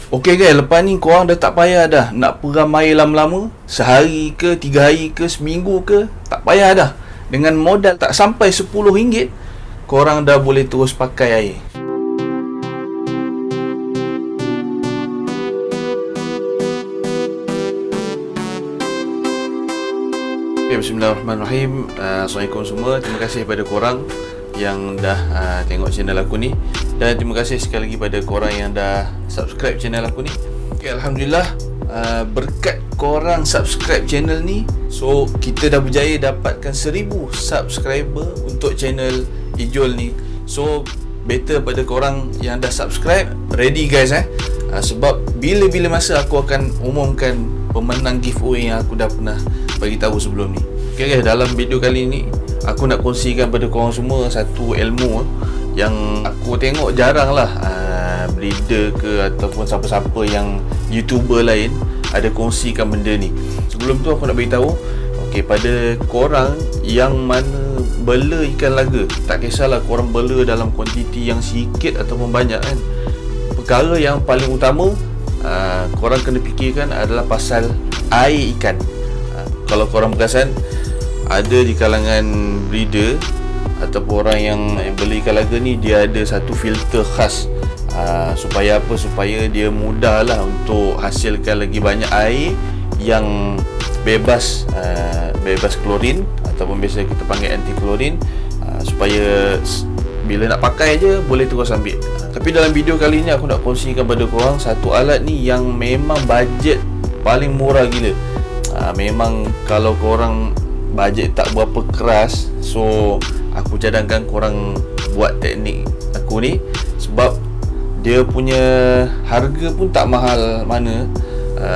Okey guys, lepas ni korang dah tak payah dah nak peram air lama-lama, sehari ke, 3 hari ke, seminggu ke, tak payah dah. Dengan modal tak sampai RM10, korang dah boleh terus pakai air. Okay, bismillahirrahmanirrahim. Assalamualaikum semua. Terima kasih kepada korang yang dah tengok channel aku ni. Dan terima kasih sekali lagi pada korang yang dah subscribe channel aku ni. Okay, Alhamdulillah, berkat korang subscribe channel ni, so kita dah berjaya dapatkan 1000 subscriber untuk channel Ijol ni. So better pada korang yang dah subscribe, ready guys sebab bila-bila masa aku akan umumkan pemenang giveaway yang aku dah pernah bagi tahu sebelum ni. Okay guys, dalam video kali ni aku nak kongsikan pada korang semua satu ilmu yang aku tengok jarang lah breeder ke ataupun siapa-siapa yang YouTuber lain ada kongsikan benda ni. Sebelum tu aku nak beritahu, okey, pada korang yang mana bela ikan laga, tak kisahlah korang bela dalam kuantiti yang sikit ataupun banyak kan, perkara yang paling utama korang kena fikirkan adalah pasal air ikan. Kalau korang perasan, ada di kalangan breeder ataupun orang yang beli ikan laga ni, dia ada satu filter khas supaya apa? Supaya dia mudah lah untuk hasilkan lagi banyak air yang bebas klorin ataupun biasa kita panggil anti klorin, supaya bila nak pakai je boleh terus ambil. Tapi dalam video kali ni aku nak kongsikan pada korang satu alat ni yang memang bajet paling murah gila. Memang kalau korang bajet tak berapa keras, so aku cadangkan korang buat teknik aku ni, sebab dia punya harga pun tak mahal mana,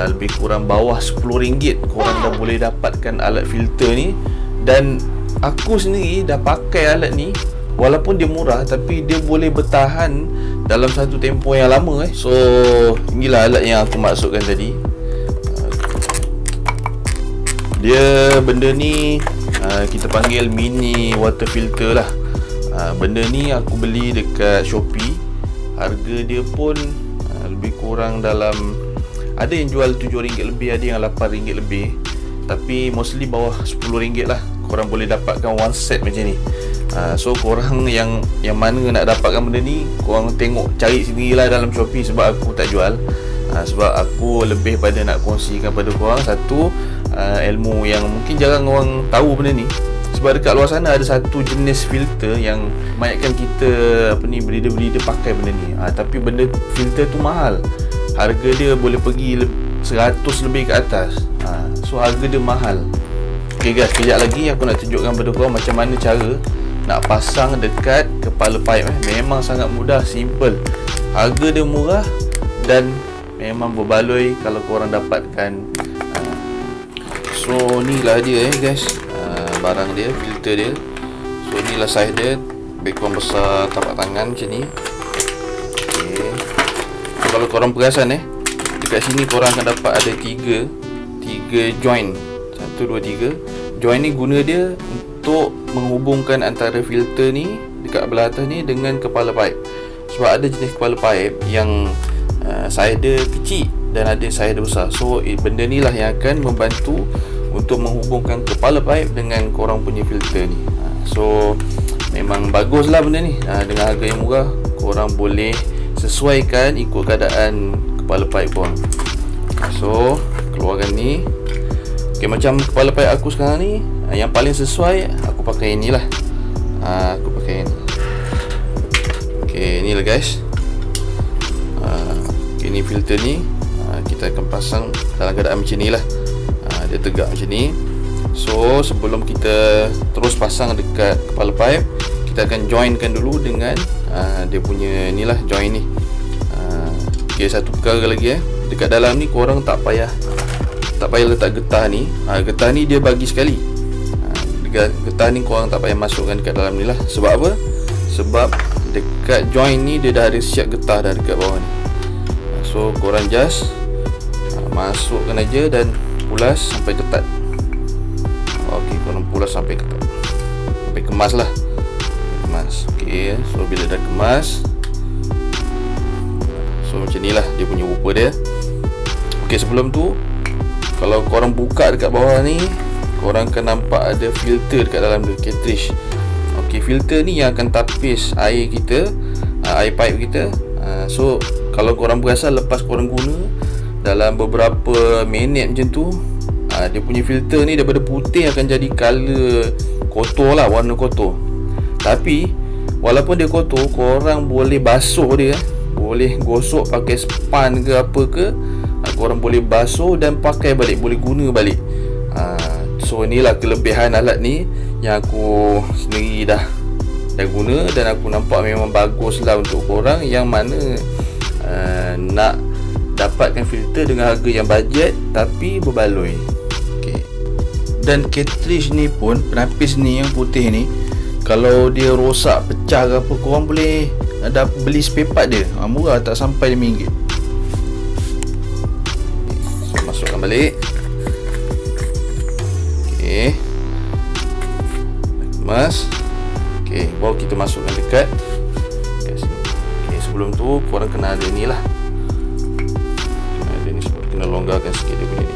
lebih kurang bawah RM10 korang dah boleh dapatkan alat filter ni. Dan aku sendiri dah pakai alat ni, walaupun dia murah tapi dia boleh bertahan dalam satu tempoh yang lama So inilah alat yang aku maksudkan tadi. Dia benda ni kita panggil mini water filter lah. Benda ni aku beli dekat Shopee. Harga dia pun lebih kurang dalam, ada yang jual RM7 lebih, ada yang RM8 lebih, tapi mostly bawah RM10 lah korang boleh dapatkan one set macam ni. So korang yang mana nak dapatkan benda ni, korang tengok cari sendirilah dalam Shopee, sebab aku tak jual. Sebab aku lebih pada nak kongsikan pada korang satu ilmu yang mungkin jarang orang tahu benda ni. Sebab dekat luar sana ada satu jenis filter yang kebanyakan kita breeder-breeder pakai benda ni, tapi benda filter tu mahal. Harga dia boleh pergi 100 lebih ke atas. So harga dia mahal. Okay guys, kejap lagi aku nak tunjukkan pada korang macam mana cara nak pasang dekat kepala pipe. Memang sangat mudah, simple. Harga dia murah dan memang berbaloi kalau korang dapatkan. So ni lah dia guys, barang dia, filter dia. So inilah saiz dia, lebih kurang besar tapak tangan macam ni. Okay. So, kalau korang perasan dekat sini korang akan dapat ada 3 join. 1, 2, 3 join ni guna dia untuk menghubungkan antara filter ni dekat belah atas ni dengan kepala pipe. Sebab ada jenis kepala pipe yang saiz dia kecil dan ada saiz dia besar. So benda ni lah yang akan membantu untuk menghubungkan kepala pipe dengan korang punya filter ni. So memang bagus lah benda ni. Dengan harga yang murah, korang boleh sesuaikan ikut keadaan kepala pipe korang. So keluarkan ni. Okay, macam kepala pipe aku sekarang ni, yang paling sesuai aku pakai inilah. Aku pakai ini. Okay, inilah guys. Ini filter ni kita akan pasang dalam keadaan macam ni lah. Dia tegak macam ni. So sebelum kita terus pasang dekat kepala pipe, kita akan joinkan dulu dengan dia punya inilah join ni. Okay, satu perkara lagi dekat dalam ni korang tak payah letak getah ni. Getah ni dia bagi sekali. Getah ni korang tak payah masukkan dekat dalam ni lah. Sebab apa? Sebab dekat join ni dia dah ada siap getah dah dekat bawah ni. So korang just masukkan aja dan pulas sampai ketat. Okey, korang pulas sampai ketat, sampai kemas lah. Kemas. Okey, so bila dah kemas, so So macam ni lah dia punya rupa dia. Ok, sebelum tu kalau korang buka dekat bawah ni, korang akan nampak ada filter dekat dalam dia, cartridge. Ok, filter ni yang akan tapis air kita, air pipe kita. So kalau korang perasan lepas korang guna dalam beberapa minit macam tu, dia punya filter ni daripada putih akan jadi color kotor lah, warna kotor. Tapi walaupun dia kotor, korang boleh basuh dia, boleh gosok pakai span ke apa ke, korang boleh basuh dan pakai balik, boleh guna balik. So inilah kelebihan alat ni yang aku sendiri dah guna, dan aku nampak memang bagus lah untuk korang yang mana nak dapatkan filter dengan harga yang bajet tapi berbaloi. Okay. Dan cartridge ni pun, penapis ni yang putih ni, kalau dia rosak, pecah ke apa, korang boleh ada beli spare part dia, murah, tak sampai RM5. So, masukkan balik. Ok, kemas. Ok, baru kita masukkan dekat sini. Ok, sebelum tu korang kena ada ni lah, kena longgarkan sikit dia punya ni.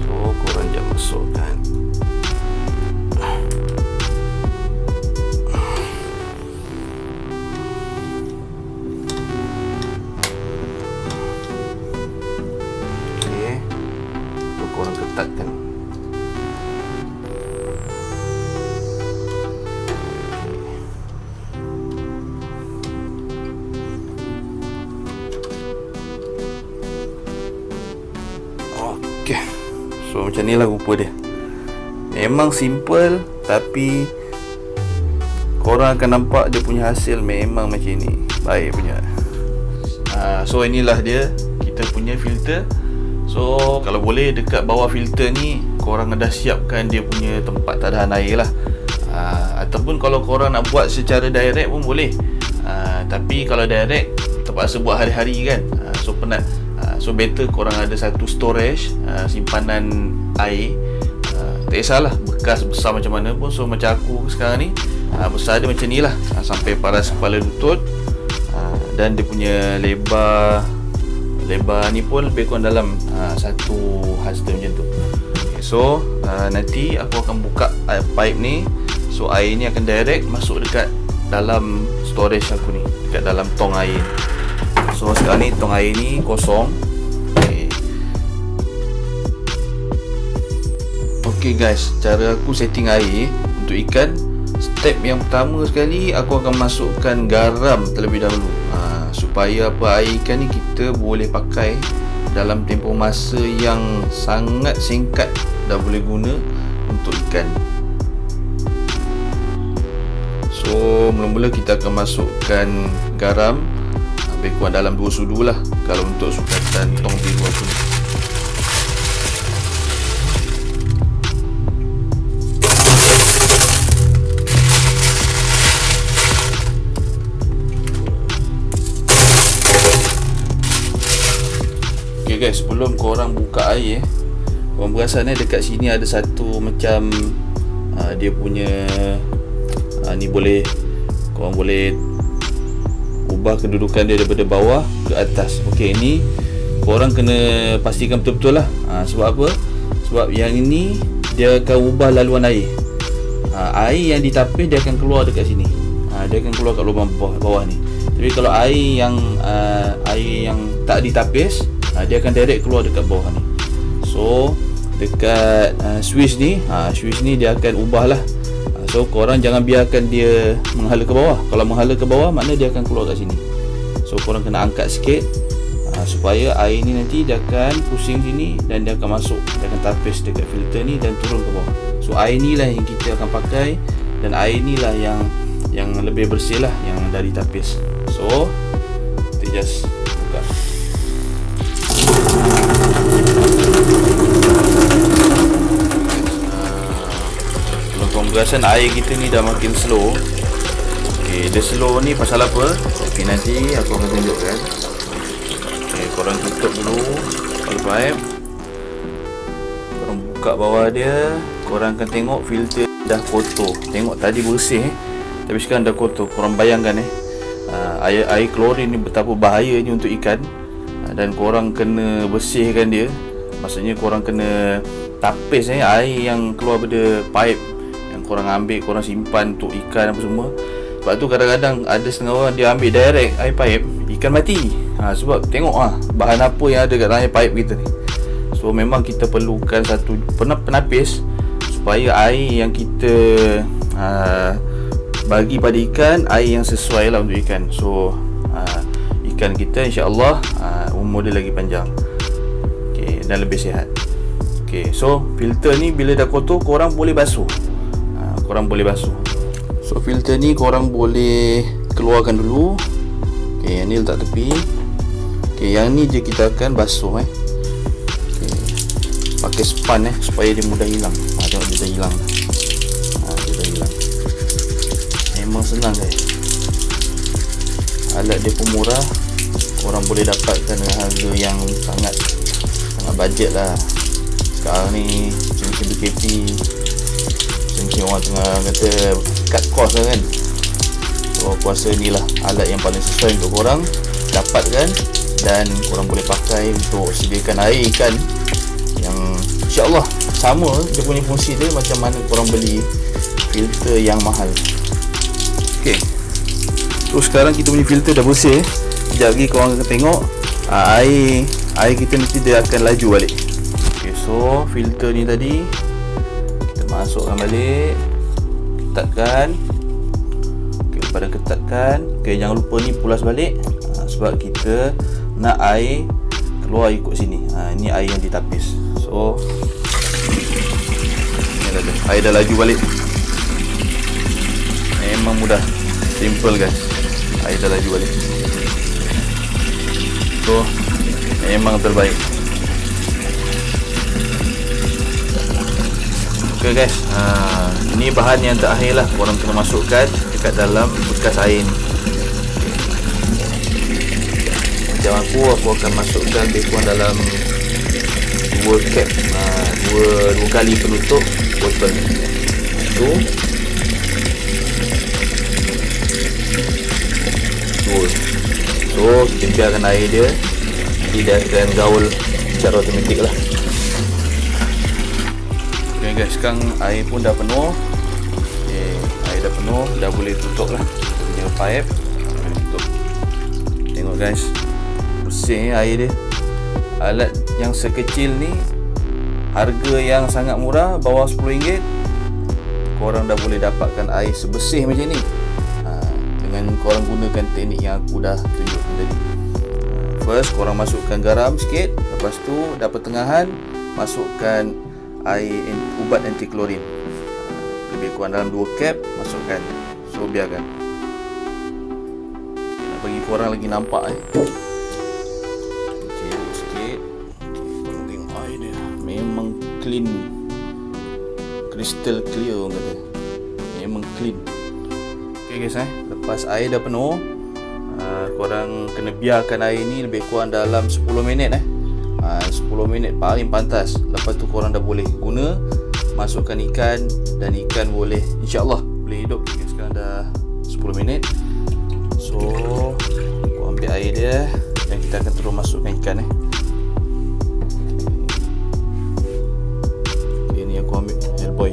So korang jangan masukkan. Okay, so korang ketatkan. Okay. So macam ni lah rupa dia. Memang simple, tapi korang akan nampak dia punya hasil memang macam ni, baik punya. So inilah dia, kita punya filter. So kalau boleh dekat bawah filter ni korang dah siapkan dia punya tempat tadahan air lah. Ataupun kalau korang nak buat secara direct pun boleh. Tapi kalau direct terpaksa buat hari-hari kan, so penat. So better korang ada satu storage, simpanan air. Tak kisahlah bekas besar macam mana pun. So macam aku sekarang ni, besar dia macam ni lah, sampai paras kepala lutut. Dan dia punya lebar ni pun lebih kurang dalam satu hasta macam tu. Okay, so nanti aku akan buka pipe ni. So air ni akan direct masuk dekat dalam storage aku ni, dekat dalam tong air. So sekarang ni tong air ni kosong. Okay guys, cara aku setting air untuk ikan, step yang pertama sekali aku akan masukkan garam terlebih dahulu, supaya apa, air ikan ni kita boleh pakai dalam tempoh masa yang sangat singkat, dah boleh guna untuk ikan. So mula-mula kita akan masukkan garam lebih kurang dalam 2 sudu lah kalau untuk sukatan tong biru aku ni. Okay guys, sebelum korang buka air, korang perasan dekat sini ada satu macam dia punya ni boleh, korang boleh ubah kedudukan dia daripada bawah ke atas. Ok, ni korang kena pastikan betul-betul lah. Sebab apa? Sebab yang ini dia akan ubah laluan air. Air yang ditapis dia akan keluar dekat sini, dia akan keluar kat lubang bawah ni. Tapi kalau air yang tak ditapis, dia akan direct keluar dekat bawah ni. So dekat switch ni, switch ni dia akan ubah lah. So korang jangan biarkan dia menghala ke bawah. Kalau menghala ke bawah, makna dia akan keluar kat sini. So korang kena angkat sikit, supaya air ni nanti dia akan pusing sini dan dia akan masuk, dia akan tapis dekat filter ni dan turun ke bawah. So air ni lah yang kita akan pakai, dan air ni lah yang lebih bersih lah, yang dari tapis. So kita just buka. Korang perasan air kita ni dah makin slow. Okay, dia slow ni pasal apa? Okay, nanti aku akan tunjukkan. Okay, korang tutup dulu pipe, korang buka bawah dia. korang akan tengok filter dah kotor. Tengok tadi bersih tapi sekarang dah kotor. Korang bayangkan air klorin ni betapa bahayanya untuk ikan. Dan korang kena bersihkan dia. Maksudnya korang kena tapis air yang keluar pada pipe yang korang ambil, korang simpan untuk ikan apa semua. Sebab tu kadang-kadang ada setengah orang dia ambil direct air pipe, ikan mati. Sebab tengok bahan apa yang ada kat dalam air pipe kita ni. So memang kita perlukan satu penapis supaya air yang kita bagi pada ikan, air yang sesuai lah untuk ikan. So ikan kita insya-Allah umur dia lagi panjang, okay, dan lebih sihat. Okay, so filter ni bila dah kotor korang boleh basuh. So filter ni korang boleh keluarkan dulu. Okay, yang ni letak tepi. Okay, yang ni je kita akan basuh okay. Pakai span supaya dia mudah hilang. Tengok dia dah hilang dia dah hilang. Memang senang guys. Alat dia pun murah. Korang boleh dapatkan dengan harga yang sangat budget lah. Sekarang ni macam BKP, macam orang tengah kata cut cost lah kan. So aku rasa ni lah alat yang paling sesuai untuk korang dapatkan. Dan korang boleh pakai untuk sediakan air ikan yang insya-Allah sama dia punya fungsi dia macam mana korang beli filter yang mahal. Okay, so sekarang kita punya filter dah bersih. Sekejap lagi korang akan tengok air kita nanti dia akan laju balik. Okay, so filter ni tadi kita masukkan balik, ketatkan. Okay, pada ketatkan. Okay, jangan lupa ni pulas balik sebab kita nak air keluar ikut sini. Ini air yang ditapis. So ni dah, air dah laju balik. Memang mudah, simple guys. Air dah laju balik. So memang terbaik. Okay guys, ini bahan yang terakhir lah korang kena masukkan dekat dalam bekas air ni. Macam aku akan masukkan lebih kurang dalam 2 cap, dua kali penutup botol ni. Tu so kita biarkan air dia, nanti dia akan gaul secara automatik lah. Okay guys, sekarang air pun dah penuh. Air dah penuh, dah boleh tutup lah punya pipe. Tutup. Tengok guys, bersih air dia. Alat yang sekecil ni, harga yang sangat murah, bawah RM10, korang dah boleh dapatkan air sebersih macam ni dengan korang gunakan teknik yang aku dah tunjukkan tadi. First korang masukkan garam sikit, lepas tu dah pertengahan masukkan air ubat anti klorin, lebih kurang dalam 2 cap masukkan. So biarkan, nak bagi korang lagi nampak sikit. Korang tengok air dia memang clean, crystal clear orang kata, memang clean. Okay guys, lepas air dah penuh, korang kena biarkan air ni lebih kurang dalam 10 minit 10 minit paling pantas. Lepas tu korang dah boleh guna, masukkan ikan, dan ikan boleh insya-Allah boleh hidup. Okay, sekarang dah 10 minit. So korang ambil air dia dan kita akan terus masukkan ikan Okay, ni aku ambil Hellboy.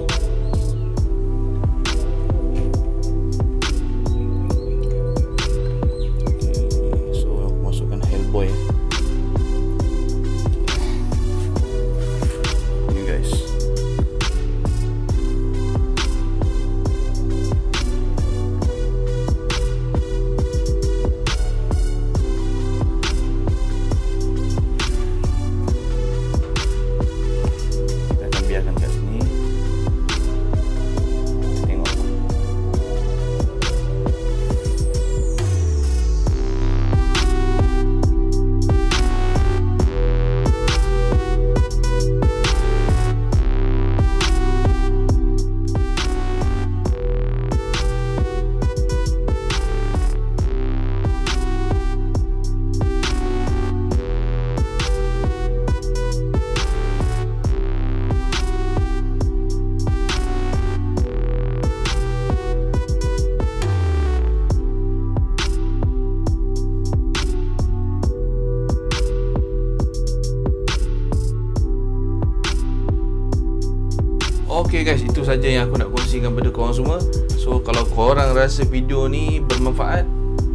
Okay guys, itu saja yang aku nak kongsikan pada korang semua. So kalau korang rasa video ni bermanfaat,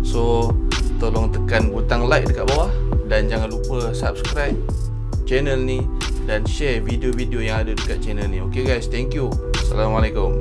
so tolong tekan butang like dekat bawah. Dan jangan lupa subscribe channel ni dan share video-video yang ada dekat channel ni. Okay guys, thank you. Assalamualaikum.